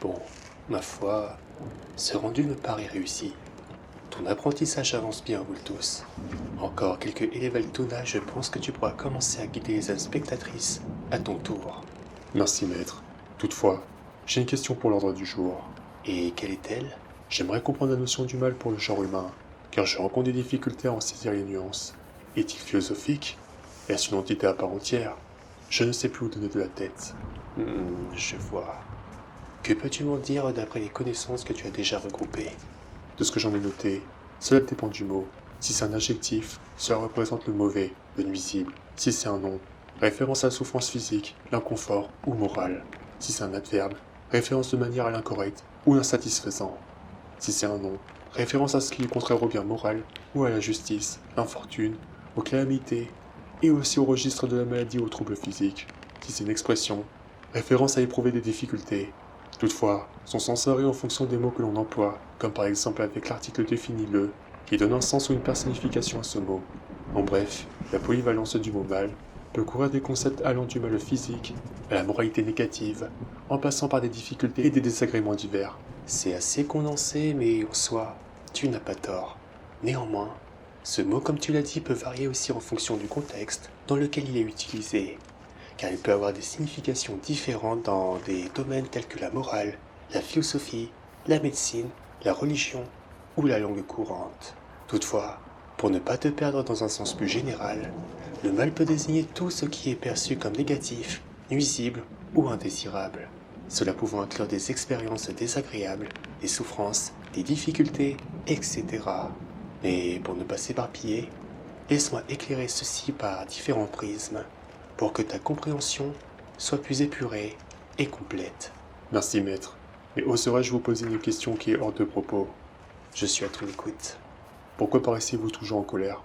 Bon, ma foi, ce rendu me paraît réussi. Ton apprentissage avance bien, Vultus. Encore quelques Elevaltuna, je pense que tu pourras commencer à guider les spectatrices à ton tour. Merci maître. Toutefois, j'ai une question pour l'ordre du jour. Et quelle est-elle? J'aimerais comprendre la notion du mal pour le genre humain, car je rencontre des difficultés à en saisir les nuances. Est-il philosophique? Est-ce une entité à part entière? Je ne sais plus où donner de la tête. Je vois. Que peux-tu m'en dire d'après les connaissances que tu as déjà regroupées? De ce que j'en ai noté, cela dépend du mot. Si c'est un adjectif, cela représente le mauvais, le nuisible. Si c'est un nom, référence à la souffrance physique, l'inconfort ou moral. Si c'est un adverbe, référence de manière à l'incorrect ou l'insatisfaisant. Si c'est un nom, référence à ce qui est contraire au bien moral ou à la justice, l'infortune, aux calamités et aussi au registre de la maladie ou aux troubles physiques. Si c'est une expression, référence à éprouver des difficultés. Toutefois, son sens varie en fonction des mots que l'on emploie, comme par exemple avec l'article défini le, qui donne un sens ou une personnification à ce mot. En bref, la polyvalence du mot mal peut couvrir des concepts allant du mal physique à la moralité négative, en passant par des difficultés et des désagréments divers. C'est assez condensé, mais en soi, tu n'as pas tort. Néanmoins, ce mot, comme tu l'as dit, peut varier aussi en fonction du contexte dans lequel il est utilisé, car il peut avoir des significations différentes dans des domaines tels que la morale, la philosophie, la médecine, la religion ou la langue courante. Toutefois, pour ne pas te perdre dans un sens plus général, le mal peut désigner tout ce qui est perçu comme négatif, nuisible ou indésirable, cela pouvant inclure des expériences désagréables, des souffrances, des difficultés, etc. Mais pour ne pas s'éparpiller, laisse-moi éclairer ceci par différents prismes, pour que ta compréhension soit plus épurée et complète. Merci maître, mais oserais-je vous poser une question qui est hors de propos? Je suis à ton écoute. Pourquoi paraissez-vous toujours en colère?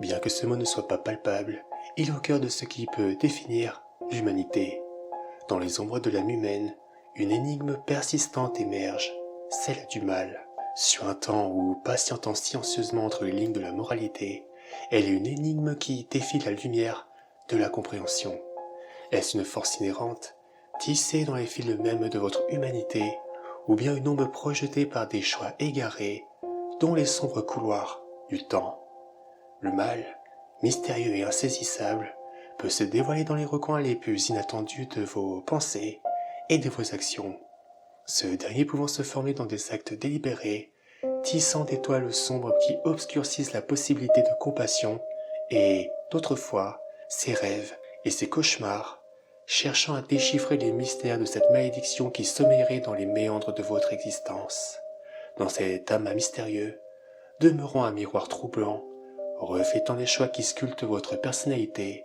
Bien que ce mot ne soit pas palpable, il est au cœur de ce qui peut définir l'humanité. Dans les ombres de l'âme humaine, une énigme persistante émerge, celle du mal. Suintant ou patientant silencieusement entre les lignes de la moralité, elle est une énigme qui défie la lumière de la compréhension. Est-ce une force inhérente, tissée dans les fils mêmes de votre humanité, ou bien une ombre projetée par des choix égarés, dont les sombres couloirs du temps? Le mal, mystérieux et insaisissable, peut se dévoiler dans les recoins les plus inattendus de vos pensées et de vos actions. Ce dernier pouvant se former dans des actes délibérés, tissant des toiles sombres qui obscurcissent la possibilité de compassion, et, d'autres fois, ses rêves et ses cauchemars, cherchant à déchiffrer les mystères de cette malédiction qui sommeillerait dans les méandres de votre existence. Dans cet amas mystérieux, demeurant un miroir troublant, reflétant les choix qui sculptent votre personnalité,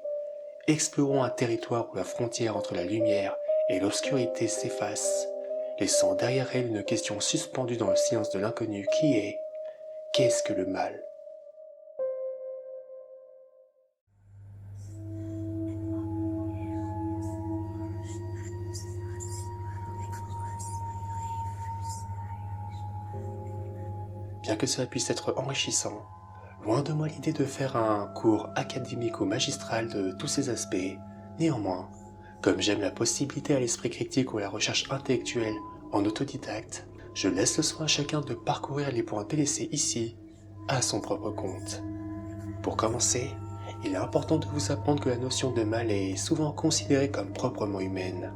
explorons un territoire où la frontière entre la lumière et l'obscurité s'efface, laissant derrière elle une question suspendue dans le silence de l'inconnu qui est: qu'est-ce que le mal? Bien que cela puisse être enrichissant, loin de moi l'idée de faire un cours académico-magistral de tous ces aspects. Néanmoins, comme j'aime la possibilité à l'esprit critique ou à la recherche intellectuelle en autodidacte, je laisse le soin à chacun de parcourir les points délaissés ici à son propre compte. Pour commencer, il est important de vous apprendre que la notion de mal est souvent considérée comme proprement humaine,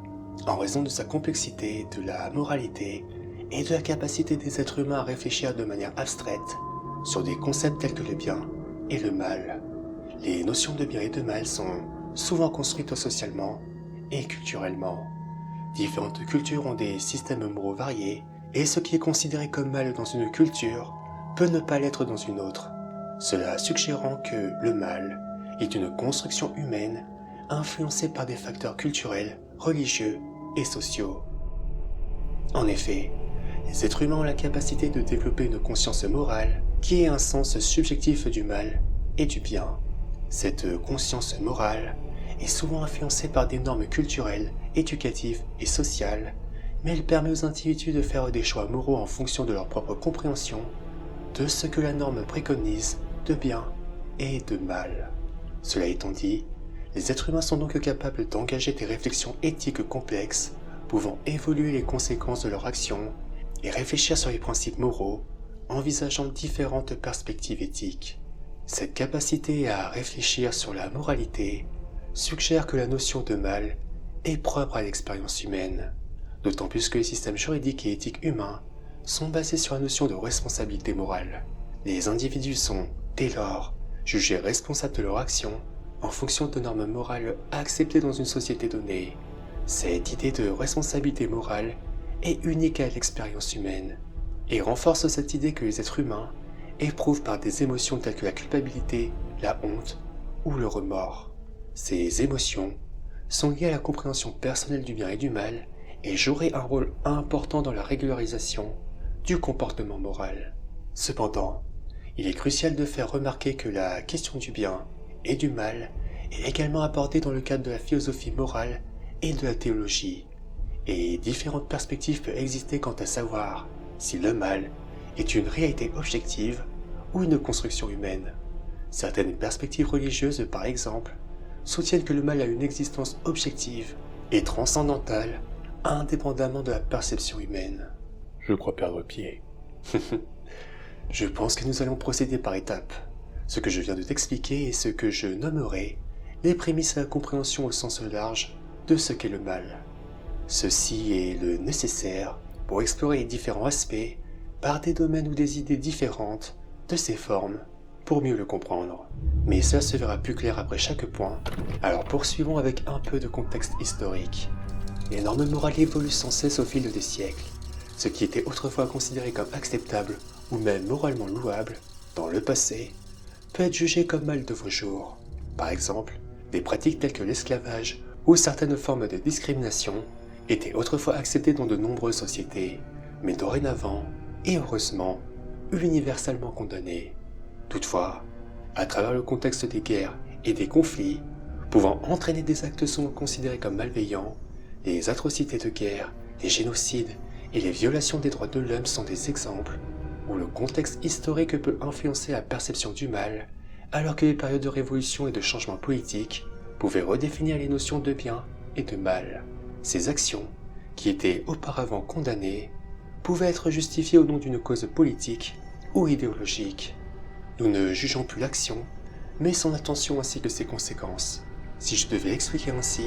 en raison de sa complexité, de la moralité et de la capacité des êtres humains à réfléchir de manière abstraite sur des concepts tels que le bien et le mal. Les notions de bien et de mal sont souvent construites socialement et culturellement. Différentes cultures ont des systèmes moraux variés, et ce qui est considéré comme mal dans une culture peut ne pas l'être dans une autre, cela suggérant que le mal est une construction humaine influencée par des facteurs culturels, religieux et sociaux. En effet, les êtres humains ont la capacité de développer une conscience morale qui est un sens subjectif du mal et du bien. Cette conscience morale est souvent influencée par des normes culturelles, éducatives et sociales, mais elle permet aux individus de faire des choix moraux en fonction de leur propre compréhension de ce que la norme préconise de bien et de mal. Cela étant dit, les êtres humains sont donc capables d'engager des réflexions éthiques complexes, pouvant évoluer les conséquences de leurs actions et réfléchir sur les principes moraux, envisageant différentes perspectives éthiques. Cette capacité à réfléchir sur la moralité suggère que la notion de mal est propre à l'expérience humaine, d'autant plus que les systèmes juridiques et éthiques humains sont basés sur la notion de responsabilité morale. Les individus sont, dès lors, jugés responsables de leurs actions en fonction de normes morales acceptées dans une société donnée. Cette idée de responsabilité morale est unique à l'expérience humaine et renforce cette idée que les êtres humains éprouvent par des émotions telles que la culpabilité, la honte ou le remords. Ces émotions sont liées à la compréhension personnelle du bien et du mal et joueraient un rôle important dans la régularisation du comportement moral. Cependant, il est crucial de faire remarquer que la question du bien et du mal est également abordée dans le cadre de la philosophie morale et de la théologie, et différentes perspectives peuvent exister quant à savoir si le mal est une réalité objective ou une construction humaine. Certaines perspectives religieuses, par exemple, soutiennent que le mal a une existence objective et transcendantale, indépendamment de la perception humaine. Je crois perdre pied. Je pense que nous allons procéder par étapes. Ce que je viens de t'expliquer est ce que je nommerai les prémices à la compréhension au sens large de ce qu'est le mal. Ceci est le nécessaire pour explorer les différents aspects par des domaines ou des idées différentes de ces formes pour mieux le comprendre. Mais cela se verra plus clair après chaque point, alors poursuivons avec un peu de contexte historique. Les normes morales évoluent sans cesse au fil des siècles. Ce qui était autrefois considéré comme acceptable ou même moralement louable dans le passé peut être jugé comme mal de vos jours. Par exemple, des pratiques telles que l'esclavage ou certaines formes de discrimination étaient autrefois acceptées dans de nombreuses sociétés, mais dorénavant, et heureusement, universellement condamnées. Toutefois, à travers le contexte des guerres et des conflits, pouvant entraîner des actes souvent considérés comme malveillants, les atrocités de guerre, les génocides et les violations des droits de l'homme sont des exemples où le contexte historique peut influencer la perception du mal, alors que les périodes de révolution et de changement politique pouvaient redéfinir les notions de bien et de mal. Ces actions, qui étaient auparavant condamnées, pouvaient être justifiées au nom d'une cause politique ou idéologique. Nous ne jugeons plus l'action, mais son intention ainsi que ses conséquences. Si je devais expliquer ainsi,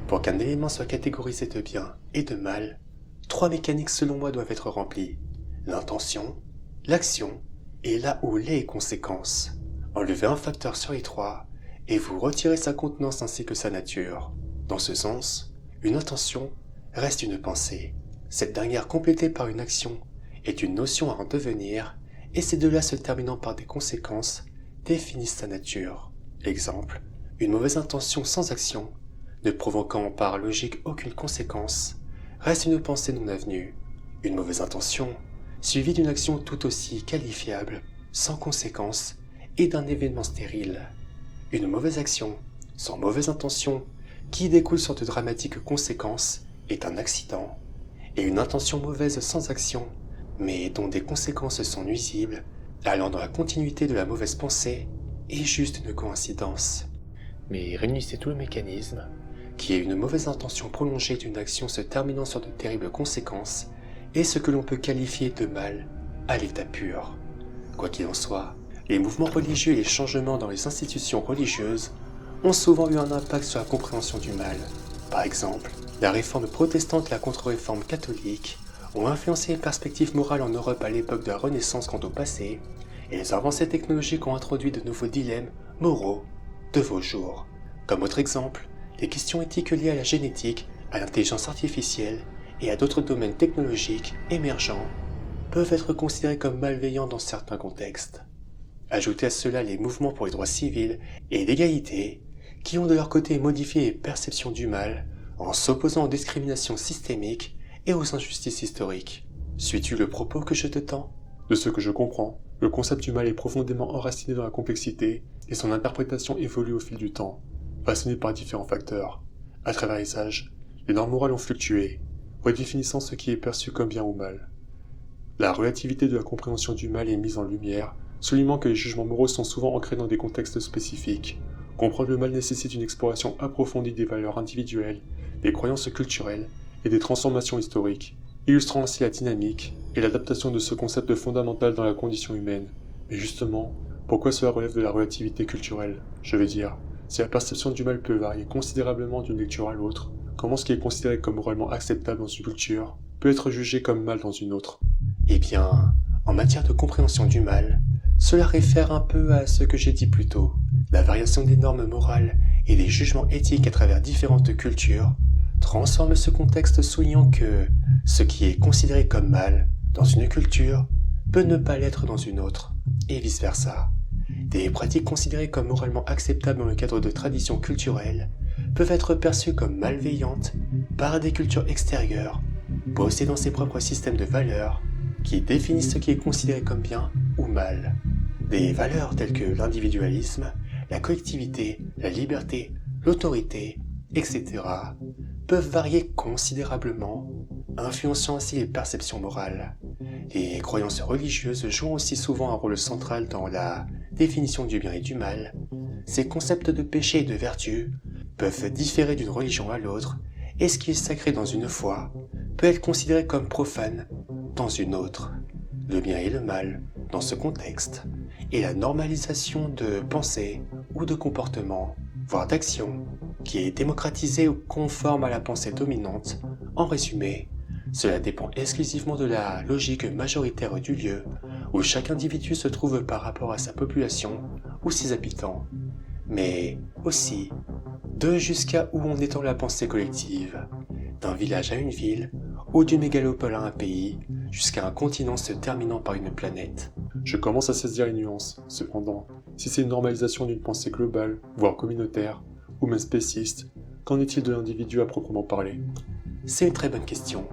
pour qu'un élément soit catégorisé de bien et de mal, 3 mécaniques selon moi doivent être remplies: l'intention, l'action et là où les conséquences. Enlevez un facteur sur les 3 et vous retirez sa contenance ainsi que sa nature. Dans ce sens, une intention reste une pensée. Cette dernière complétée par une action est une notion à en devenir et ces deux-là se terminant par des conséquences définissent sa nature. Exemple, une mauvaise intention sans action, ne provoquant par logique aucune conséquence, reste une pensée non avenue. Une mauvaise intention, suivie d'une action tout aussi qualifiable, sans conséquence, et d'un événement stérile. Une mauvaise action, sans mauvaise intention, qui découle sur de dramatiques conséquences, est un accident. Et une intention mauvaise sans action, mais dont des conséquences sont nuisibles, allant dans la continuité de la mauvaise pensée, est juste une coïncidence. Mais réunissez tout le mécanisme, qui est une mauvaise intention prolongée d'une action se terminant sur de terribles conséquences, et ce que l'on peut qualifier de mal à l'état pur. Quoi qu'il en soit, les mouvements religieux et les changements dans les institutions religieuses ont souvent eu un impact sur la compréhension du mal. Par exemple, la réforme protestante et la contre-réforme catholique ont influencé les perspectives morales en Europe à l'époque de la Renaissance quant au passé, et les avancées technologiques ont introduit de nouveaux dilemmes moraux de vos jours. Comme autre exemple, les questions éthiques liées à la génétique, à l'intelligence artificielle et à d'autres domaines technologiques émergents peuvent être considérées comme malveillants dans certains contextes. Ajoutez à cela les mouvements pour les droits civils et l'égalité, qui ont de leur côté modifié les perceptions du mal en s'opposant aux discriminations systémiques et aux injustices historiques. Suis-tu le propos que je te tends ? De ce que je comprends, le concept du mal est profondément enraciné dans la complexité et son interprétation évolue au fil du temps, façonnée par différents facteurs. À travers les âges, les normes morales ont fluctué, redéfinissant ce qui est perçu comme bien ou mal. La relativité de la compréhension du mal est mise en lumière, soulignant que les jugements moraux sont souvent ancrés dans des contextes spécifiques. Comprendre le mal nécessite une exploration approfondie des valeurs individuelles, des croyances culturelles et des transformations historiques, illustrant ainsi la dynamique et l'adaptation de ce concept fondamental dans la condition humaine. Mais justement, pourquoi cela relève de la relativité culturelle ? Je veux dire, si la perception du mal peut varier considérablement d'une lecture à l'autre, comment ce qui est considéré comme moralement acceptable dans une culture peut être jugé comme mal dans une autre ? Eh bien, en matière de compréhension du mal, cela réfère un peu à ce que j'ai dit plus tôt. La variation des normes morales et des jugements éthiques à travers différentes cultures transforme ce contexte, soulignant que ce qui est considéré comme mal dans une culture peut ne pas l'être dans une autre, et vice-versa. Des pratiques considérées comme moralement acceptables dans le cadre de traditions culturelles peuvent être perçues comme malveillantes par des cultures extérieures, possédant ses propres systèmes de valeurs qui définissent ce qui est considéré comme bien ou mal. Des valeurs telles que l'individualisme, la collectivité, la liberté, l'autorité, etc. peuvent varier considérablement, influençant ainsi les perceptions morales. Les croyances religieuses jouent aussi souvent un rôle central dans la définition du bien et du mal. Ces concepts de péché et de vertu peuvent différer d'une religion à l'autre, et ce qui est sacré dans une foi peut être considéré comme profane dans une autre. Le bien et le mal, dans ce contexte, est la normalisation de pensée ou de comportement, voire d'action, qui est démocratisée ou conforme à la pensée dominante. En résumé, cela dépend exclusivement de la logique majoritaire du lieu où chaque individu se trouve par rapport à sa population ou ses habitants, mais aussi de jusqu'à où on étend la pensée collective, d'un village à une ville, ou d'une mégalopole à un pays, jusqu'à un continent se terminant par une planète. Je commence à saisir les nuances, cependant. Si c'est une normalisation d'une pensée globale, voire communautaire, ou même spéciste, qu'en est-il de l'individu à proprement parler ? C'est une très bonne question.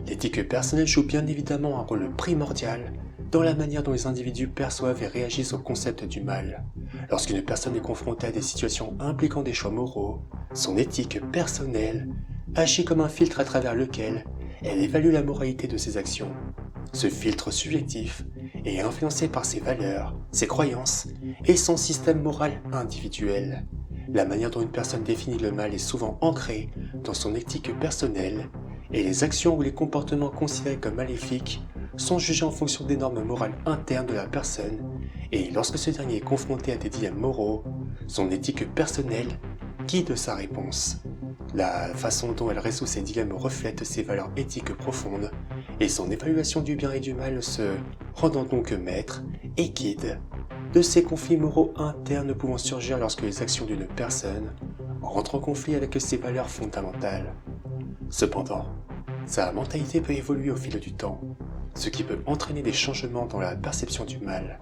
L'éthique personnelle joue bien évidemment un rôle primordial dans la manière dont les individus perçoivent et réagissent au concept du mal. Lorsqu'une personne est confrontée à des situations impliquant des choix moraux, son éthique personnelle agit comme un filtre à travers lequel elle évalue la moralité de ses actions. Ce filtre subjectif est influencé par ses valeurs, ses croyances et son système moral individuel. La manière dont une personne définit le mal est souvent ancrée dans son éthique personnelle, et les actions ou les comportements considérés comme maléfiques sont jugés en fonction des normes morales internes de la personne, et lorsque ce dernier est confronté à des dilemmes moraux, son éthique personnelle guide sa réponse. La façon dont elle résout ces dilemmes reflète ses valeurs éthiques profondes, et son évaluation du bien et du mal se rendant donc maître et guide de ces conflits moraux internes pouvant surgir lorsque les actions d'une personne rentrent en conflit avec ses valeurs fondamentales. Cependant, sa mentalité peut évoluer au fil du temps, ce qui peut entraîner des changements dans la perception du mal.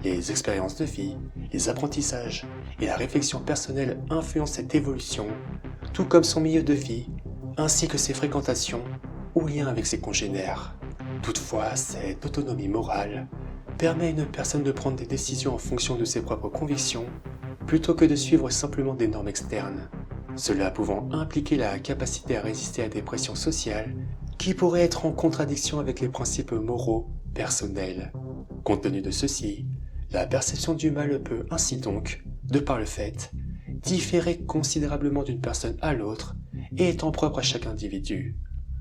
Les expériences de vie, les apprentissages et la réflexion personnelle influencent cette évolution, tout comme son milieu de vie, ainsi que ses fréquentations ou liens avec ses congénères. Toutefois, cette autonomie morale permet à une personne de prendre des décisions en fonction de ses propres convictions, plutôt que de suivre simplement des normes externes, cela pouvant impliquer la capacité à résister à des pressions sociales qui pourraient être en contradiction avec les principes moraux personnels. Compte tenu de ceci, la perception du mal peut ainsi donc, de par le fait, différer considérablement d'une personne à l'autre et étant propre à chaque individu.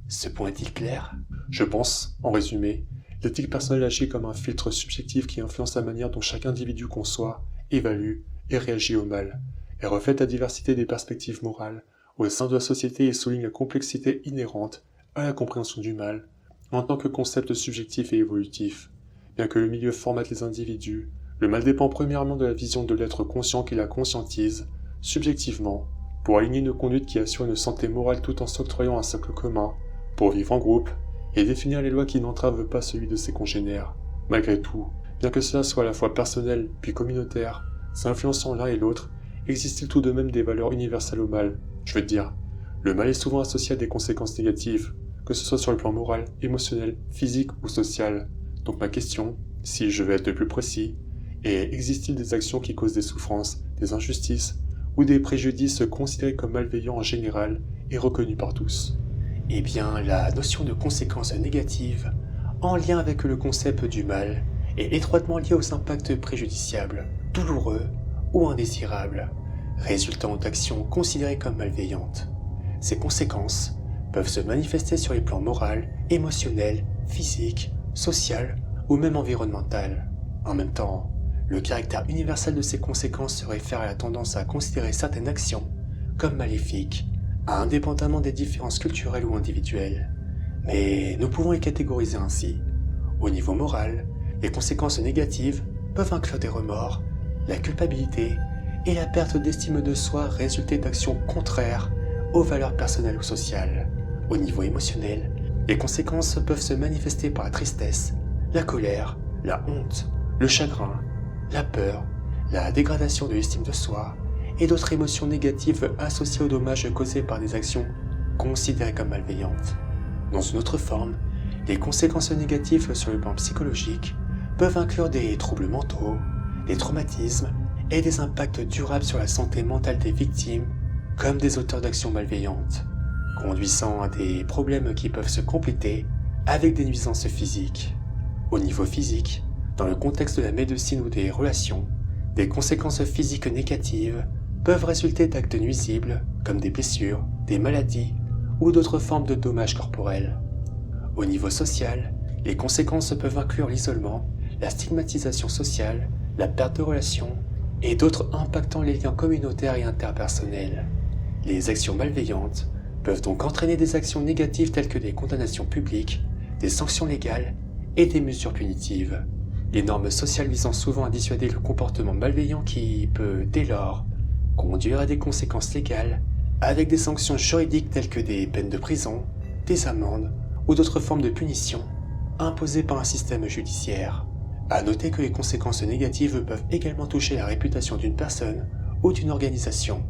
Ce point est-il clair ? Je pense, en résumé, l'éthique personnelle agit comme un filtre subjectif qui influence la manière dont chaque individu conçoit, évalue et réagit au mal. Elle reflète la diversité des perspectives morales au sein de la société et souligne la complexité inhérente à la compréhension du mal en tant que concept subjectif et évolutif. Bien que le milieu formate les individus, le mal dépend premièrement de la vision de l'être conscient qui la conscientise, subjectivement, pour aligner une conduite qui assure une santé morale tout en s'octroyant un socle commun, pour vivre en groupe et définir les lois qui n'entravent pas celui de ses congénères. Malgré tout, bien que cela soit à la fois personnel puis communautaire, s'influençant l'un et l'autre, existe-t-il tout de même des valeurs universelles au mal ? Je veux dire, le mal est souvent associé à des conséquences négatives, que ce soit sur le plan moral, émotionnel, physique ou social. Donc ma question, si je vais être de plus précis, est existe-t-il des actions qui causent des souffrances, des injustices ou des préjudices considérés comme malveillants en général et reconnus par tous? Eh bien, la notion de conséquences négatives, en lien avec le concept du mal, est étroitement liée aux impacts préjudiciables, douloureux ou indésirables, résultant d'actions considérées comme malveillantes. Ces conséquences peuvent se manifester sur les plans moral, émotionnel, physique, social ou même environnemental. En même temps, le caractère universel de ces conséquences se réfère à la tendance à considérer certaines actions comme maléfiques, indépendamment des différences culturelles ou individuelles. Mais nous pouvons les catégoriser ainsi. Au niveau moral, les conséquences négatives peuvent inclure des remords, la culpabilité et la perte d'estime de soi résulter d'actions contraires aux valeurs personnelles ou sociales. Au niveau émotionnel, les conséquences peuvent se manifester par la tristesse, la colère, la honte, le chagrin, la peur, la dégradation de l'estime de soi et d'autres émotions négatives associées aux dommages causés par des actions considérées comme malveillantes. Dans une autre forme, les conséquences négatives sur le plan psychologique peuvent inclure des troubles mentaux, des traumatismes et des impacts durables sur la santé mentale des victimes comme des auteurs d'actions malveillantes, conduisant à des problèmes qui peuvent se compléter avec des nuisances physiques. Au niveau physique, dans le contexte de la médecine ou des relations, des conséquences physiques négatives peuvent résulter d'actes nuisibles comme des blessures, des maladies ou d'autres formes de dommages corporels. Au niveau social, les conséquences peuvent inclure l'isolement, la stigmatisation sociale, la perte de relations et d'autres impactant les liens communautaires et interpersonnels. Les actions malveillantes peuvent donc entraîner des actions négatives telles que des condamnations publiques, des sanctions légales et des mesures punitives. Les normes sociales visant souvent à dissuader le comportement malveillant qui peut, dès lors, conduire à des conséquences légales avec des sanctions juridiques telles que des peines de prison, des amendes ou d'autres formes de punition imposées par un système judiciaire. À noter que les conséquences négatives peuvent également toucher la réputation d'une personne ou d'une organisation,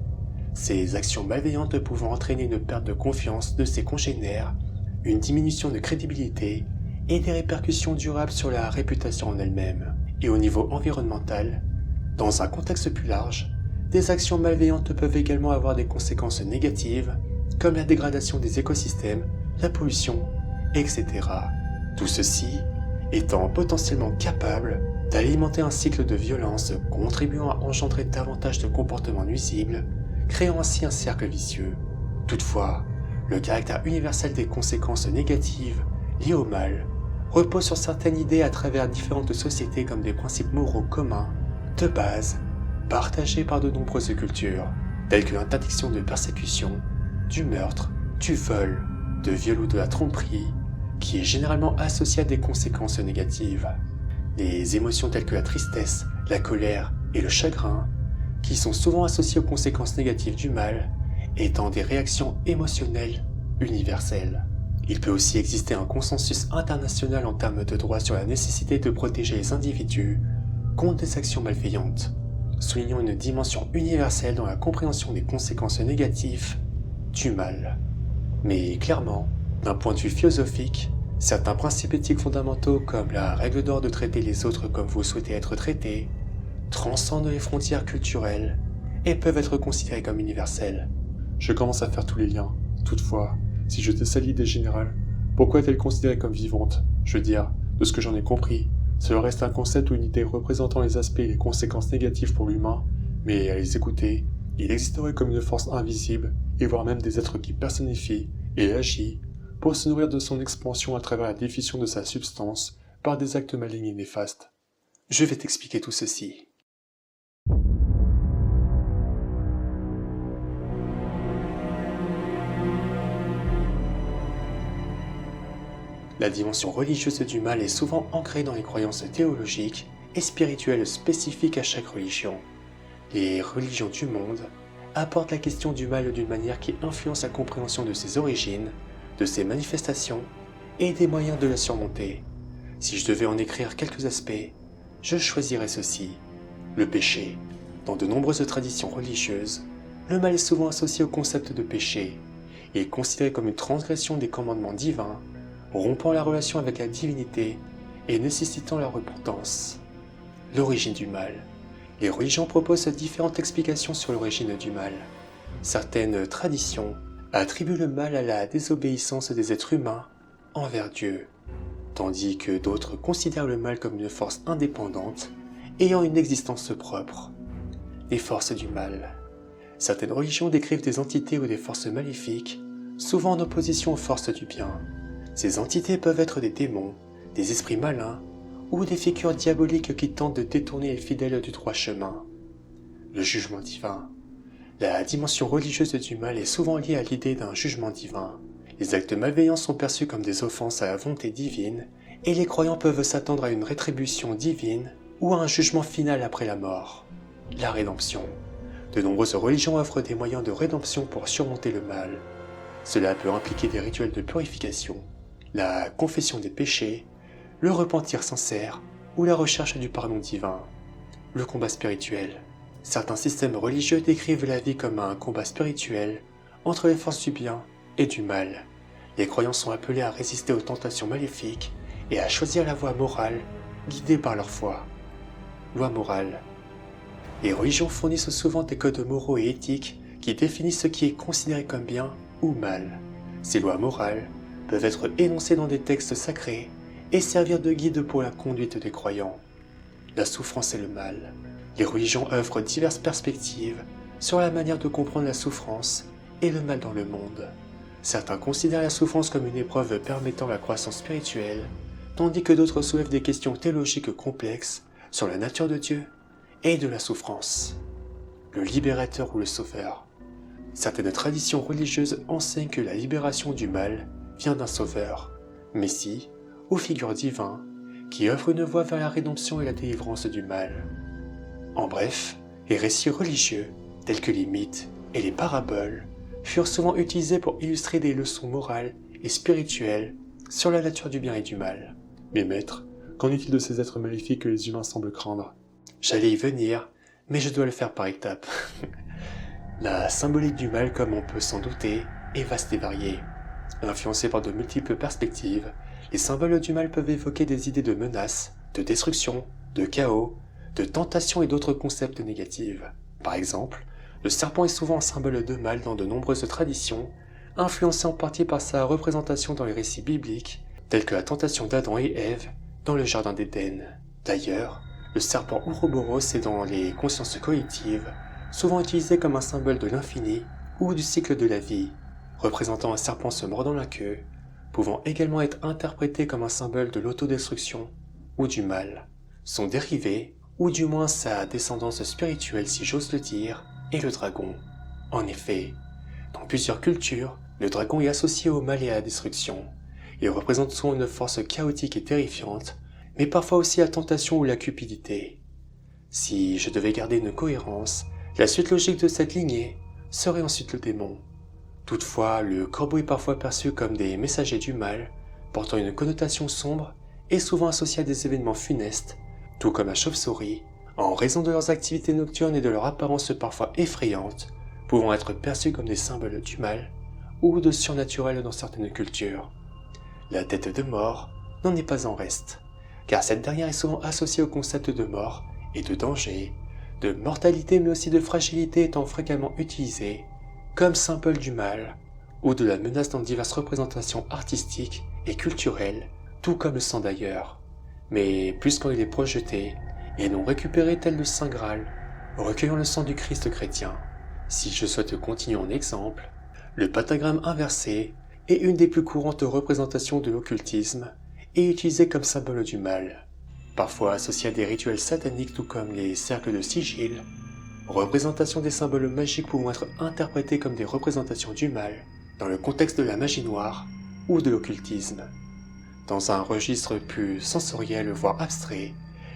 ces actions malveillantes pouvant entraîner une perte de confiance de ses congénères, une diminution de crédibilité et des répercussions durables sur la réputation en elle-même. Et au niveau environnemental, dans un contexte plus large, des actions malveillantes peuvent également avoir des conséquences négatives, comme la dégradation des écosystèmes, la pollution, etc. Tout ceci étant potentiellement capable d'alimenter un cycle de violence contribuant à engendrer davantage de comportements nuisibles, créant ainsi un cercle vicieux. Toutefois, le caractère universel des conséquences négatives liées au mal repose sur certaines idées à travers différentes sociétés comme des principes moraux communs, de base, partagés par de nombreuses cultures, tels que l'interdiction de persécution, du meurtre, du vol, de viol ou de la tromperie, qui est généralement associée à des conséquences négatives. Les émotions telles que la tristesse, la colère et le chagrin, qui sont souvent associées aux conséquences négatives du mal, étant des réactions émotionnelles universelles. Il peut aussi exister un consensus international en termes de droit sur la nécessité de protéger les individus contre des actions malveillantes, soulignant une dimension universelle dans la compréhension des conséquences négatives du mal. Mais clairement, d'un point de vue philosophique, certains principes éthiques fondamentaux comme la règle d'or de traiter les autres comme vous souhaitez être traités transcendent les frontières culturelles et peuvent être considérés comme universels. Je commence à faire tous les liens. Toutefois, si je décèle l'idée générale, pourquoi est-elle considérée comme vivante? Je veux dire, de ce que j'en ai compris, cela reste un concept ou une idée représentant les aspects et les conséquences négatives pour l'humain, mais à les écouter, il existerait comme une force invisible, et voire même des êtres qui personnifient et agissent pour se nourrir de son expansion à travers la définition de sa substance par des actes malignes et néfastes. Je vais t'expliquer tout ceci. La dimension religieuse du mal est souvent ancrée dans les croyances théologiques et spirituelles spécifiques à chaque religion. Les religions du monde abordent la question du mal d'une manière qui influence la compréhension de ses origines, de ses manifestations et des moyens de la surmonter. Si je devais en écrire quelques aspects, je choisirais ceci. Le péché. Dans de nombreuses traditions religieuses, le mal est souvent associé au concept de péché. et est considéré comme une transgression des commandements divins, rompant la relation avec la divinité et nécessitant la repentance. L'origine du mal. Les religions proposent différentes explications sur l'origine du mal. Certaines traditions attribuent le mal à la désobéissance des êtres humains envers Dieu, tandis que d'autres considèrent le mal comme une force indépendante ayant une existence propre. Les forces du mal. Certaines religions décrivent des entités ou des forces maléfiques, souvent en opposition aux forces du bien. Ces entités peuvent être des démons, des esprits malins ou des figures diaboliques qui tentent de détourner les fidèles du droit chemin. Le jugement divin. La dimension religieuse du mal est souvent liée à l'idée d'un jugement divin. Les actes malveillants sont perçus comme des offenses à la volonté divine, et les croyants peuvent s'attendre à une rétribution divine ou à un jugement final après la mort. La rédemption. De nombreuses religions offrent des moyens de rédemption pour surmonter le mal. Cela peut impliquer des rituels de purification, la confession des péchés, le repentir sincère ou la recherche du pardon divin. Le combat spirituel. Certains systèmes religieux décrivent la vie comme un combat spirituel entre les forces du bien et du mal. Les croyants sont appelés à résister aux tentations maléfiques et à choisir la voie morale guidée par leur foi. Loi morale. Les religions fournissent souvent des codes moraux et éthiques qui définissent ce qui est considéré comme bien ou mal. Ces lois morales peuvent être énoncées dans des textes sacrés et servir de guide pour la conduite des croyants. La souffrance et le mal. Les religions offrent diverses perspectives sur la manière de comprendre la souffrance et le mal dans le monde. Certains considèrent la souffrance comme une épreuve permettant la croissance spirituelle, tandis que d'autres soulèvent des questions théologiques complexes sur la nature de Dieu et de la souffrance. Le libérateur ou le sauveur. Certaines traditions religieuses enseignent que la libération du mal vient d'un sauveur, Messie ou figure divin, qui offre une voie vers la rédemption et la délivrance du mal. En bref, les récits religieux, tels que les mythes et les paraboles, furent souvent utilisés pour illustrer des leçons morales et spirituelles sur la nature du bien et du mal. Mais maître, qu'en est-il de ces êtres maléfiques que les humains semblent craindre? J'allais y venir, mais je dois le faire par étapes. La symbolique du mal, comme on peut s'en douter, est vaste et variée. Influencée par de multiples perspectives, les symboles du mal peuvent évoquer des idées de menace, de destruction, de chaos, de tentation et d'autres concepts négatifs. Par exemple, le serpent est souvent un symbole de mal dans de nombreuses traditions, influencé en partie par sa représentation dans les récits bibliques, tels que la tentation d'Adam et Ève dans le jardin d'Éden. D'ailleurs, le serpent Ouroboros est dans les consciences collectives, souvent utilisé comme un symbole de l'infini ou du cycle de la vie, représentant un serpent se mordant la queue, pouvant également être interprété comme un symbole de l'autodestruction ou du mal. Son dérivé, ou du moins sa descendance spirituelle si j'ose le dire, est le dragon. En effet, dans plusieurs cultures, le dragon est associé au mal et à la destruction. Il représente souvent une force chaotique et terrifiante, mais parfois aussi la tentation ou la cupidité. Si je devais garder une cohérence, la suite logique de cette lignée serait ensuite le démon. Toutefois, le corbeau est parfois perçu comme des messagers du mal, portant une connotation sombre et souvent associé à des événements funestes, tout comme la chauve-souris, en raison de leurs activités nocturnes et de leur apparence parfois effrayante, pouvant être perçus comme des symboles du mal ou de surnaturel dans certaines cultures. La tête de mort n'en est pas en reste, car cette dernière est souvent associée au concept de mort et de danger, de mortalité mais aussi de fragilité étant fréquemment utilisée comme symbole du mal ou de la menace dans diverses représentations artistiques et culturelles, tout comme le sang d'ailleurs, mais plus quand il est projeté et non récupéré tel le Saint Graal, recueillant le sang du Christ chrétien. Si je souhaite continuer en exemple, le pentagramme inversé est une des plus courantes représentations de l'occultisme et utilisé comme symbole du mal, parfois associé à des rituels sataniques tout comme les cercles de sigil. Représentation des symboles magiques pouvant être interprétés comme des représentations du mal dans le contexte de la magie noire ou de l'occultisme. Dans un registre plus sensoriel voire abstrait,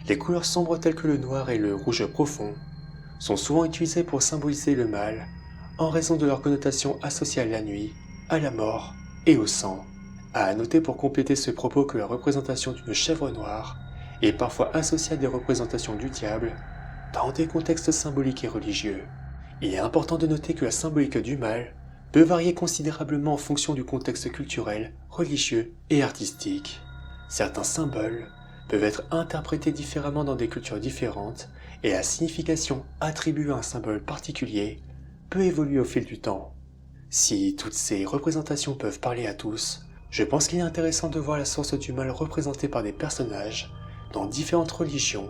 les couleurs sombres telles que le noir et le rouge profond sont souvent utilisées pour symboliser le mal en raison de leur connotation associée à la nuit, à la mort et au sang. À noter pour compléter ce propos que la représentation d'une chèvre noire est parfois associée à des représentations du diable dans des contextes symboliques et religieux. Il est important de noter que la symbolique du mal peut varier considérablement en fonction du contexte culturel, religieux et artistique. Certains symboles peuvent être interprétés différemment dans des cultures différentes et la signification attribuée à un symbole particulier peut évoluer au fil du temps. Si toutes ces représentations peuvent parler à tous, je pense qu'il est intéressant de voir la source du mal représentée par des personnages dans différentes religions,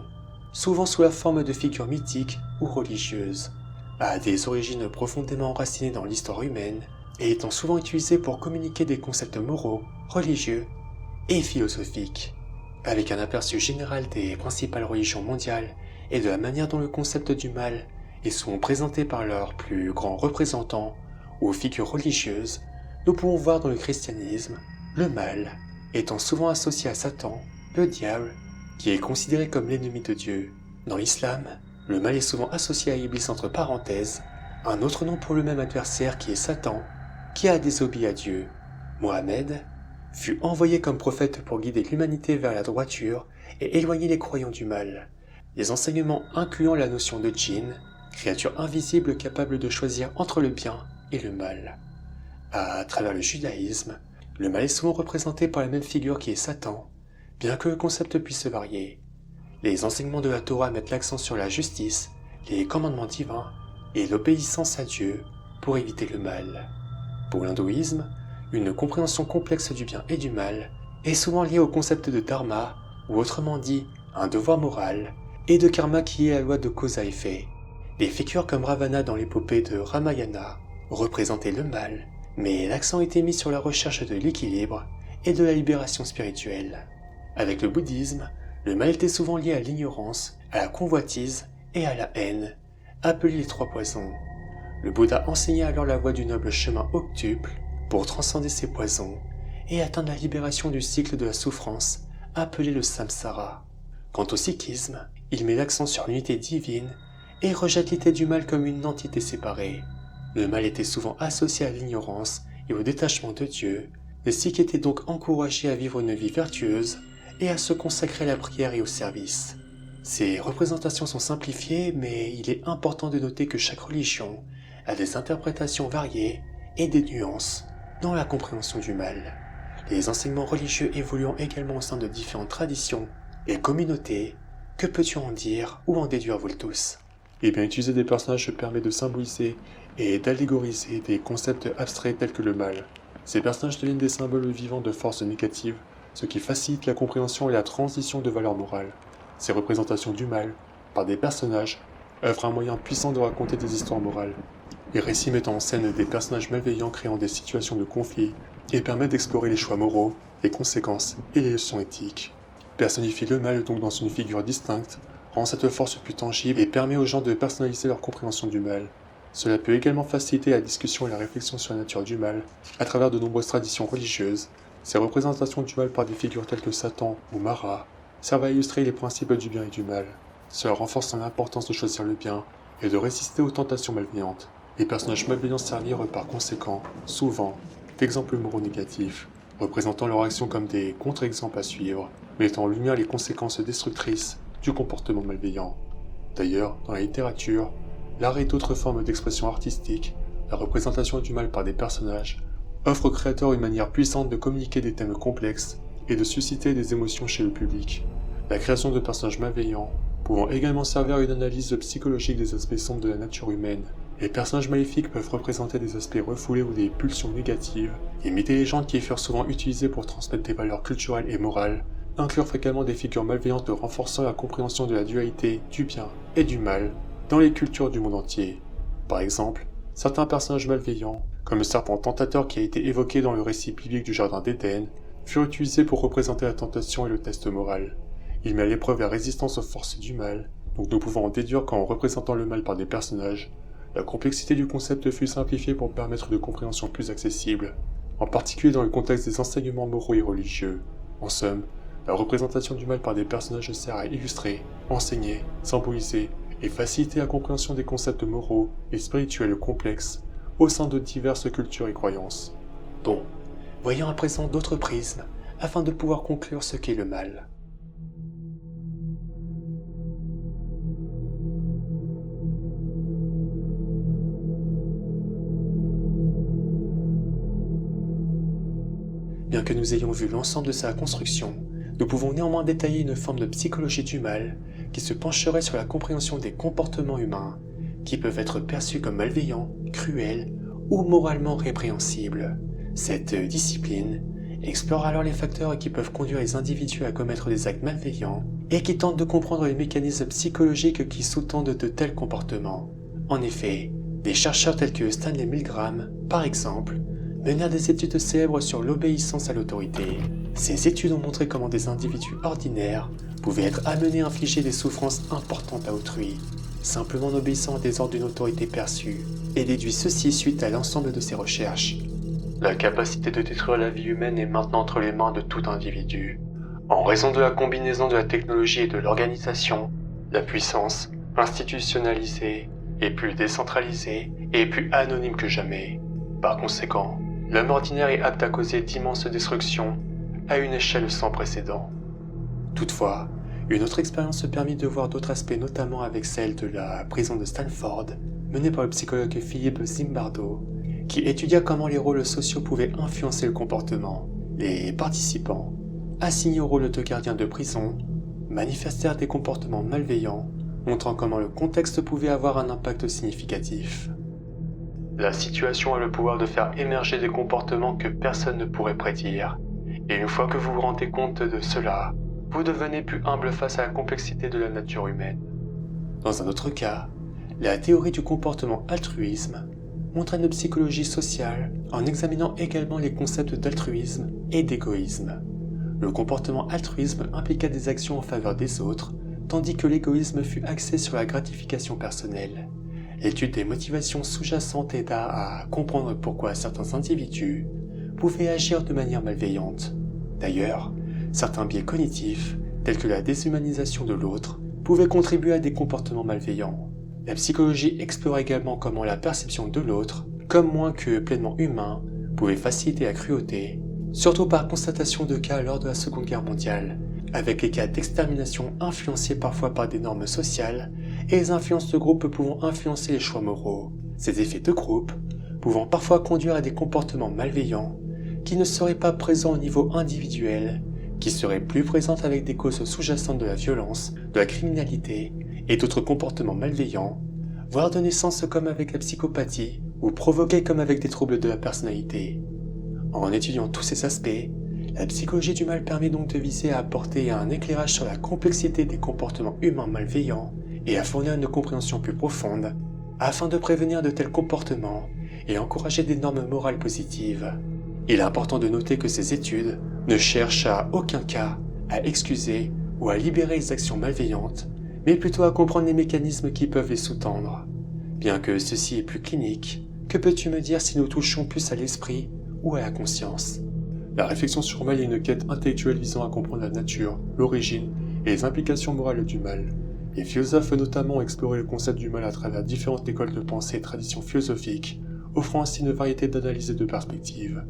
souvent sous la forme de figures mythiques ou religieuses, à des origines profondément enracinées dans l'histoire humaine et étant souvent utilisées pour communiquer des concepts moraux, religieux et philosophiques. Avec un aperçu général des principales religions mondiales et de la manière dont le concept du mal est souvent présenté par leurs plus grands représentants ou figures religieuses, nous pouvons voir dans le christianisme le mal étant souvent associé à Satan, le diable, qui est considéré comme l'ennemi de Dieu. Dans l'islam, le mal est souvent associé à Iblis entre parenthèses, un autre nom pour le même adversaire qui est Satan, qui a désobéi à Dieu. Mohammed fut envoyé comme prophète pour guider l'humanité vers la droiture et éloigner les croyants du mal. Les enseignements incluant la notion de djinn, créature invisible capable de choisir entre le bien et le mal. À travers le judaïsme, le mal est souvent représenté par la même figure qui est Satan, bien que le concept puisse varier. Les enseignements de la Torah mettent l'accent sur la justice, les commandements divins et l'obéissance à Dieu pour éviter le mal. Pour l'hindouisme, une compréhension complexe du bien et du mal est souvent liée au concept de dharma, ou autrement dit, un devoir moral, et de karma qui est la loi de cause à effet. Des figures comme Ravana dans l'épopée de Ramayana représentaient le mal, mais l'accent était mis sur la recherche de l'équilibre et de la libération spirituelle. Avec le bouddhisme, le mal était souvent lié à l'ignorance, à la convoitise et à la haine, appelés les trois poisons. Le Bouddha enseignait alors la voie du noble chemin octuple pour transcender ces poisons et atteindre la libération du cycle de la souffrance, appelé le samsara. Quant au sikhisme, il met l'accent sur l'unité divine et rejette l'idée du mal comme une entité séparée. Le mal était souvent associé à l'ignorance et au détachement de Dieu. Les Sikhs étaient donc encouragés à vivre une vie vertueuse et à se consacrer à la prière et au service. Ces représentations sont simplifiées, mais il est important de noter que chaque religion a des interprétations variées et des nuances dans la compréhension du mal. Les enseignements religieux évoluant également au sein de différentes traditions et communautés, que peux-tu en dire ou en déduire vous tous ? Eh bien, utiliser des personnages permet de symboliser et d'allégoriser des concepts abstraits tels que le mal. Ces personnages deviennent des symboles vivants de forces négatives, ce qui facilite la compréhension et la transition de valeurs morales. Ces représentations du mal, par des personnages, offrent un moyen puissant de raconter des histoires morales. Les récits mettent en scène des personnages malveillants créant des situations de conflit et permettent d'explorer les choix moraux, les conséquences et les leçons éthiques. Personnifier le mal donc dans une figure distincte rend cette force plus tangible et permet aux gens de personnaliser leur compréhension du mal. Cela peut également faciliter la discussion et la réflexion sur la nature du mal à travers de nombreuses traditions religieuses. Ces représentations du mal par des figures telles que Satan ou Mara servent à illustrer les principes du bien et du mal. Cela renforce l'importance de choisir le bien et de résister aux tentations malveillantes. Les personnages malveillants servirent par conséquent, souvent, d'exemples moraux négatifs, représentant leur action comme des contre-exemples à suivre, mettant en lumière les conséquences destructrices du comportement malveillant. D'ailleurs, dans la littérature, l'art et d'autres formes d'expression artistique, la représentation du mal par des personnages, offre aux créateurs une manière puissante de communiquer des thèmes complexes et de susciter des émotions chez le public. La création de personnages malveillants pouvant également servir à une analyse psychologique des aspects sombres de la nature humaine. Les personnages maléfiques peuvent représenter des aspects refoulés ou des pulsions négatives. Les mythes et légendes qui furent souvent utilisés pour transmettre des valeurs culturelles et morales inclurent fréquemment des figures malveillantes renforçant la compréhension de la dualité du bien et du mal dans les cultures du monde entier. Par exemple, certains personnages malveillants, comme le serpent tentateur qui a été évoqué dans le récit biblique du Jardin d'Éden, furent utilisés pour représenter la tentation et le test moral. Il met à l'épreuve la résistance aux forces du mal, donc nous pouvons en déduire qu'en représentant le mal par des personnages, la complexité du concept fut simplifiée pour permettre de compréhension plus accessible, en particulier dans le contexte des enseignements moraux et religieux. En somme, la représentation du mal par des personnages sert à illustrer, enseigner, symboliser et faciliter la compréhension des concepts moraux et spirituels complexes au sein de diverses cultures et croyances. Bon, voyons à présent d'autres prismes afin de pouvoir conclure ce qu'est le mal. Bien que nous ayons vu l'ensemble de sa construction, nous pouvons néanmoins détailler une forme de psychologie du mal qui se pencherait sur la compréhension des comportements humains qui peuvent être perçus comme malveillants, cruels ou moralement répréhensibles. Cette discipline explore alors les facteurs qui peuvent conduire les individus à commettre des actes malveillants et qui tente de comprendre les mécanismes psychologiques qui sous-tendent de tels comportements. En effet, des chercheurs tels que Stanley Milgram, par exemple, menèrent des études célèbres sur l'obéissance à l'autorité. Ces études ont montré comment des individus ordinaires pouvaient être amenés à infliger des souffrances importantes à autrui, simplement en obéissant à des ordres d'une autorité perçue, et déduit ceci suite à l'ensemble de ses recherches. La capacité de détruire la vie humaine est maintenant entre les mains de tout individu. En raison de la combinaison de la technologie et de l'organisation, la puissance, institutionnalisée, est plus décentralisée et plus anonyme que jamais. Par conséquent, l'homme ordinaire est apte à causer d'immenses destructions à une échelle sans précédent. Toutefois, une autre expérience se permit de voir d'autres aspects, notamment avec celle de la prison de Stanford, menée par le psychologue Philippe Zimbardo, qui étudia comment les rôles sociaux pouvaient influencer le comportement. Les participants, assignés au rôle de gardien de prison, manifestèrent des comportements malveillants, montrant comment le contexte pouvait avoir un impact significatif. La situation a le pouvoir de faire émerger des comportements que personne ne pourrait prédire, et une fois que vous vous rendez compte de cela, vous devenez plus humble face à la complexité de la nature humaine. Dans un autre cas, la théorie du comportement altruisme montre une psychologie sociale en examinant également les concepts d'altruisme et d'égoïsme. Le comportement altruisme impliqua des actions en faveur des autres, tandis que l'égoïsme fut axé sur la gratification personnelle. L'étude des motivations sous-jacentes aida à comprendre pourquoi certains individus pouvaient agir de manière malveillante. D'ailleurs, certains biais cognitifs, tels que la déshumanisation de l'autre, pouvaient contribuer à des comportements malveillants. La psychologie explore également comment la perception de l'autre, comme moins que pleinement humain, pouvait faciliter la cruauté, surtout par constatation de cas lors de la Seconde Guerre mondiale, avec les cas d'extermination influencés parfois par des normes sociales et les influences de groupe pouvant influencer les choix moraux. Ces effets de groupe pouvant parfois conduire à des comportements malveillants qui ne seraient pas présents au niveau individuel, qui seraient plus présentes avec des causes sous-jacentes de la violence, de la criminalité et d'autres comportements malveillants, voire de naissance comme avec la psychopathie ou provoqués comme avec des troubles de la personnalité. En étudiant tous ces aspects, la psychologie du mal permet donc de viser à apporter un éclairage sur la complexité des comportements humains malveillants et à fournir une compréhension plus profonde afin de prévenir de tels comportements et encourager des normes morales positives. Il est important de noter que ces études ne cherchent à aucun cas à excuser ou à libérer les actions malveillantes, mais plutôt à comprendre les mécanismes qui peuvent les sous-tendre. Bien que ceci est plus clinique, que peux-tu me dire si nous touchons plus à l'esprit ou à la conscience? La réflexion sur le mal est une quête intellectuelle visant à comprendre la nature, l'origine et les implications morales du mal. Les philosophes notamment ont exploré le concept du mal à travers différentes écoles de pensée et traditions philosophiques, offrant ainsi une variété d'analyses et de perspectives.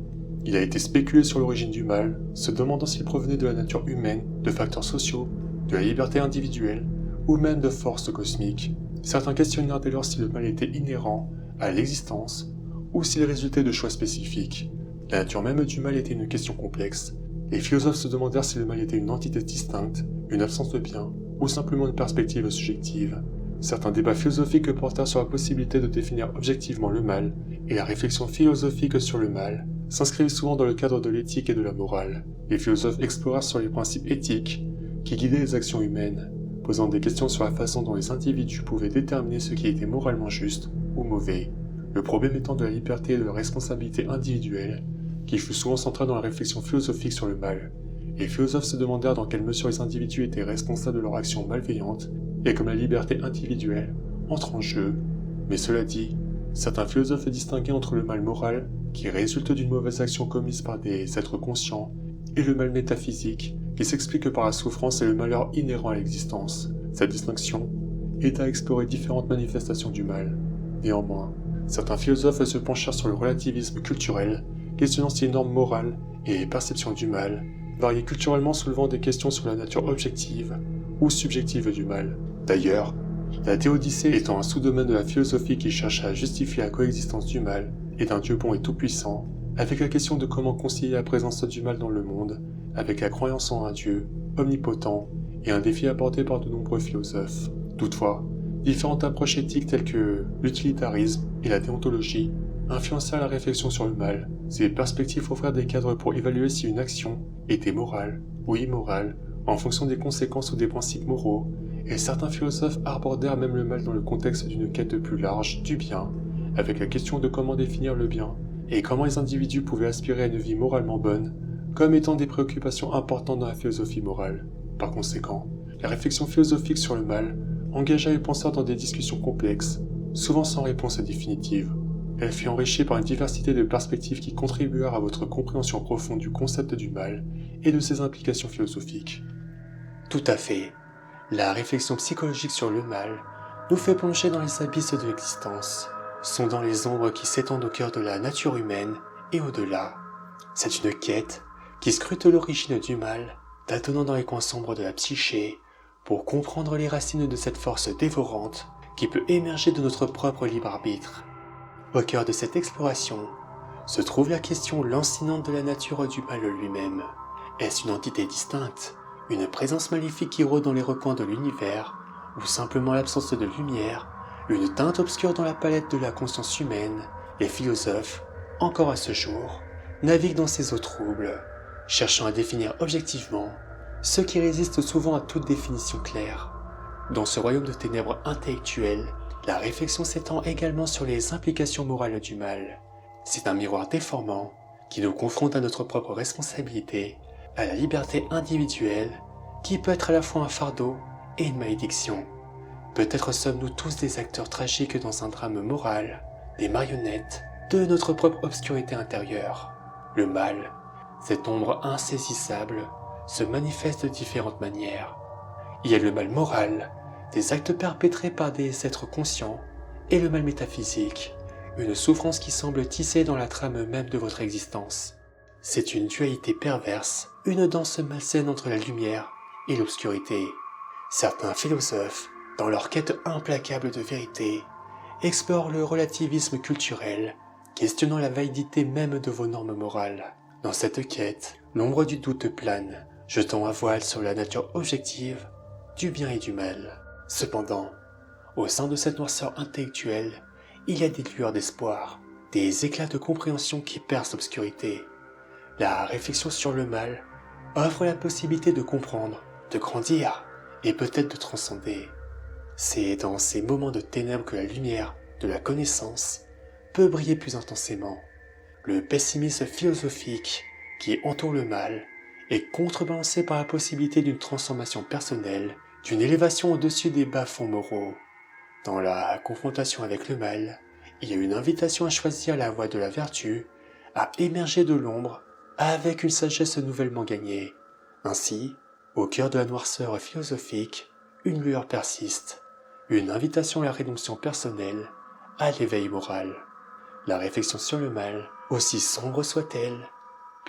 Il a été spéculé sur l'origine du mal, se demandant s'il provenait de la nature humaine, de facteurs sociaux, de la liberté individuelle, ou même de forces cosmiques. Certains questionnèrent dès lors si le mal était inhérent à l'existence, ou s'il résultait de choix spécifiques. La nature même du mal était une question complexe. Les philosophes se demandèrent si le mal était une entité distincte, une absence de bien, ou simplement une perspective subjective. Certains débats philosophiques portèrent sur la possibilité de définir objectivement le mal, et la réflexion philosophique sur le mal s'inscrivent souvent dans le cadre de l'éthique et de la morale. Les philosophes explorèrent sur les principes éthiques qui guidaient les actions humaines, posant des questions sur la façon dont les individus pouvaient déterminer ce qui était moralement juste ou mauvais. Le problème étant de la liberté et de la responsabilité individuelle, qui fut souvent central dans la réflexion philosophique sur le mal. Les philosophes se demandèrent dans quelle mesure les individus étaient responsables de leurs actions malveillantes et comme la liberté individuelle entre en jeu. Mais cela dit, certains philosophes distinguaient entre le mal moral, qui résulte d'une mauvaise action commise par des êtres conscients, et le mal métaphysique, qui s'explique par la souffrance et le malheur inhérent à l'existence. Cette distinction aide à explorer différentes manifestations du mal. Néanmoins, certains philosophes se penchèrent sur le relativisme culturel, questionnant si les normes morales et les perceptions du mal variaient culturellement, soulevant des questions sur la nature objective ou subjective du mal. D'ailleurs, la théodicée étant un sous-domaine de la philosophie qui cherche à justifier la coexistence du mal et d'un Dieu bon et tout-puissant, avec la question de comment concilier la présence du mal dans le monde, avec la croyance en un Dieu omnipotent et un défi abordé par de nombreux philosophes. Toutefois, différentes approches éthiques telles que l'utilitarisme et la déontologie influencèrent la réflexion sur le mal. Ces perspectives offrirent des cadres pour évaluer si une action était morale ou immorale en fonction des conséquences ou des principes moraux, et certains philosophes abordèrent même le mal dans le contexte d'une quête plus large du bien, avec la question de comment définir le bien et comment les individus pouvaient aspirer à une vie moralement bonne, comme étant des préoccupations importantes dans la philosophie morale. Par conséquent, la réflexion philosophique sur le mal engagea les penseurs dans des discussions complexes, souvent sans réponse définitive. Elle fut enrichie par une diversité de perspectives qui contribuèrent à votre compréhension profonde du concept du mal et de ses implications philosophiques. Tout à fait. La réflexion psychologique sur le mal nous fait plonger dans les abysses de l'existence, sondant les ombres qui s'étendent au cœur de la nature humaine et au-delà. C'est une quête qui scrute l'origine du mal, tâtonnant dans les coins sombres de la psyché, pour comprendre les racines de cette force dévorante qui peut émerger de notre propre libre arbitre. Au cœur de cette exploration se trouve la question lancinante de la nature du mal lui-même. Est-ce une entité distincte, une présence maléfique qui rôde dans les recoins de l'univers, ou simplement l'absence de lumière, une teinte obscure dans la palette de la conscience humaine? Les philosophes, encore à ce jour, naviguent dans ces eaux troubles, cherchant à définir objectivement ce qui résiste souvent à toute définition claire. Dans ce royaume de ténèbres intellectuelles, la réflexion s'étend également sur les implications morales du mal. C'est un miroir déformant qui nous confronte à notre propre responsabilité, à la liberté individuelle, qui peut être à la fois un fardeau et une malédiction. Peut-être sommes-nous tous des acteurs tragiques dans un drame moral, des marionnettes de notre propre obscurité intérieure. Le mal, cette ombre insaisissable, se manifeste de différentes manières. Il y a le mal moral, des actes perpétrés par des êtres conscients, et le mal métaphysique, une souffrance qui semble tisser dans la trame même de votre existence. C'est une dualité perverse, une danse malsaine entre la lumière et l'obscurité. Certains philosophes, dans leur quête implacable de vérité, explorent le relativisme culturel, questionnant la validité même de vos normes morales. Dans cette quête, l'ombre du doute plane, jetant un voile sur la nature objective du bien et du mal. Cependant, au sein de cette noirceur intellectuelle, il y a des lueurs d'espoir, des éclats de compréhension qui percent l'obscurité. La réflexion sur le mal offre la possibilité de comprendre, de grandir et peut-être de transcender. C'est dans ces moments de ténèbres que la lumière de la connaissance peut briller plus intensément. Le pessimisme philosophique qui entoure le mal est contrebalancé par la possibilité d'une transformation personnelle, d'une élévation au-dessus des bas-fonds moraux. Dans la confrontation avec le mal, il y a une invitation à choisir la voie de la vertu, à émerger de l'ombre avec une sagesse nouvellement gagnée. Ainsi, au cœur de la noirceur philosophique, une lueur persiste, une invitation à la rédemption personnelle, à l'éveil moral. La réflexion sur le mal, aussi sombre soit-elle,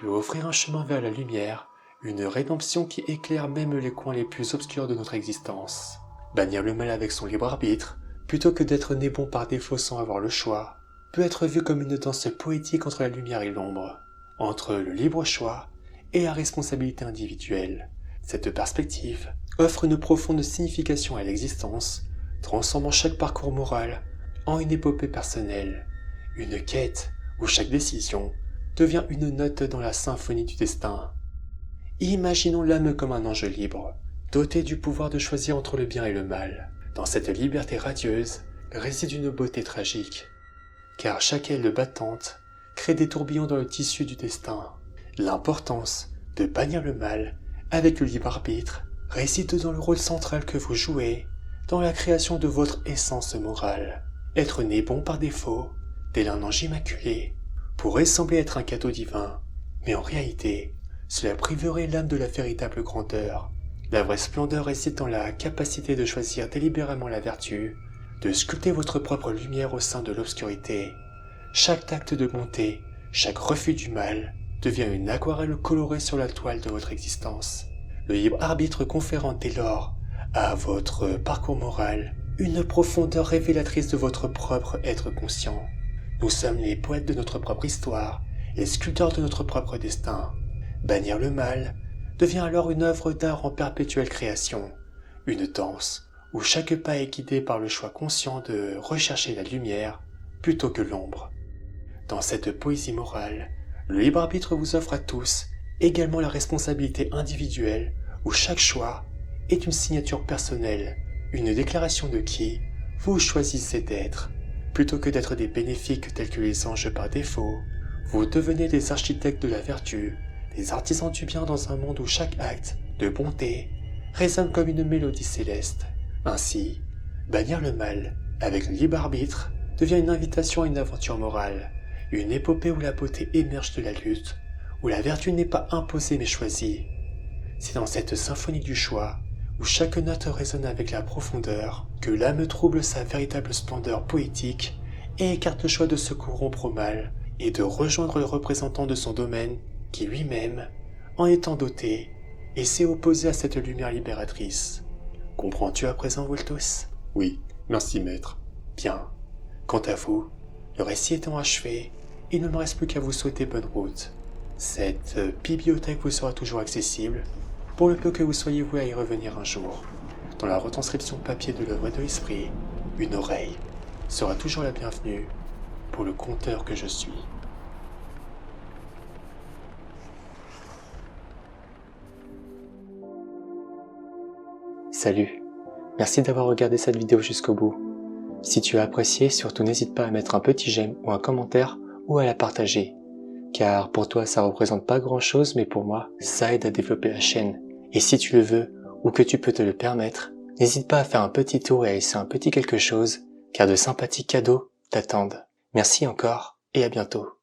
peut offrir un chemin vers la lumière, une rédemption qui éclaire même les coins les plus obscurs de notre existence. Bannir le mal avec son libre arbitre, plutôt que d'être né bon par défaut sans avoir le choix, peut être vu comme une danse poétique entre la lumière et l'ombre, entre le libre choix et la responsabilité individuelle. Cette perspective offre une profonde signification à l'existence, transformant chaque parcours moral en une épopée personnelle, une quête où chaque décision devient une note dans la symphonie du destin. Imaginons l'âme comme un ange libre, doté du pouvoir de choisir entre le bien et le mal. Dans cette liberté radieuse réside une beauté tragique, car chaque aile battante crée des tourbillons dans le tissu du destin. L'importance de bannir le mal avec le libre arbitre réside dans le rôle central que vous jouez dans la création de votre essence morale. Être né bon par défaut, tel un ange immaculé, pourrait sembler être un cadeau divin, mais en réalité, cela priverait l'âme de la véritable grandeur. La vraie splendeur réside dans la capacité de choisir délibérément la vertu, de sculpter votre propre lumière au sein de l'obscurité. Chaque acte de bonté, chaque refus du mal, devient une aquarelle colorée sur la toile de votre existence. Le libre arbitre conférant dès lors à votre parcours moral une profondeur révélatrice de votre propre être conscient. Nous sommes les poètes de notre propre histoire, et sculpteur de notre propre destin. Bannir le mal devient alors une œuvre d'art en perpétuelle création, une danse où chaque pas est guidé par le choix conscient de rechercher la lumière plutôt que l'ombre. Dans cette poésie morale, le libre arbitre vous offre à tous également la responsabilité individuelle où chaque choix est une signature personnelle, une déclaration de qui vous choisissez d'être. Plutôt que d'être des bénéfiques tels que les anges par défaut, vous devenez des architectes de la vertu, des artisans du bien dans un monde où chaque acte de bonté résonne comme une mélodie céleste. Ainsi, bannir le mal avec le libre arbitre devient une invitation à une aventure morale, une épopée où la beauté émerge de la lutte, où la vertu n'est pas imposée mais choisie. C'est dans cette symphonie du choix, où chaque note résonne avec la profondeur, que l'âme trouble sa véritable splendeur poétique et écarte le choix de se corrompre au mal et de rejoindre le représentant de son domaine qui lui-même, en étant doté, et s'est opposé à cette lumière libératrice. Comprends-tu à présent, Voltos? Oui, merci maître. Bien. Quant à vous, le récit étant achevé, il ne me reste plus qu'à vous souhaiter bonne route. Cette bibliothèque vous sera toujours accessible, pour le peu que vous soyez voué à y revenir un jour. Dans la retranscription papier de l'œuvre de l'esprit, une oreille sera toujours la bienvenue pour le conteur que je suis. Salut, merci d'avoir regardé cette vidéo jusqu'au bout. Si tu as apprécié, surtout n'hésite pas à mettre un petit j'aime ou un commentaire ou à la partager. Car pour toi ça représente pas grand chose, mais pour moi ça aide à développer la chaîne. Et si tu le veux, ou que tu peux te le permettre, n'hésite pas à faire un petit tour et à laisser un petit quelque chose, car de sympathiques cadeaux t'attendent. Merci encore, et à bientôt.